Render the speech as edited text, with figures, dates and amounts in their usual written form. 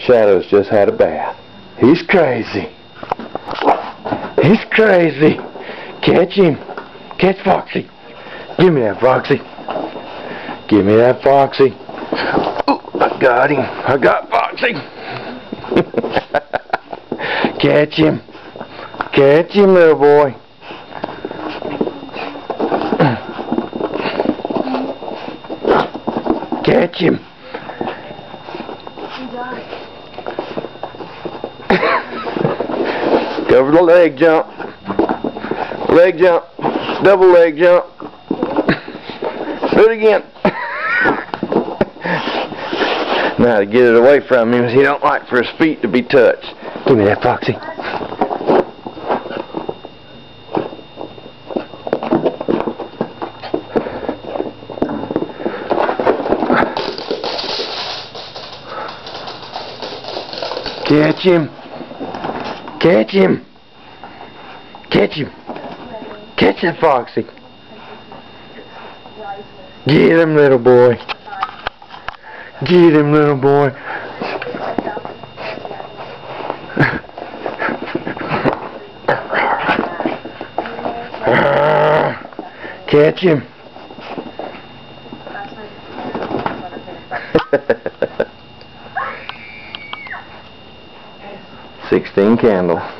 Shadow's just had a bath. He's crazy. He's crazy. Catch him. Catch Foxy. Give me that Foxy. Give me that Foxy. Ooh, I got him. I got Foxy. Catch him. Catch him, little boy. Catch him. Cover the leg jump. Leg jump. Double leg jump. Do it again. Now to get it away from him, he don't like for his feet to be touched. Give me that Foxy. Catch him. Catch him. Catch him. Catch that Foxy. Get him, little boy. Get him, little boy. Catch him. 16 candle.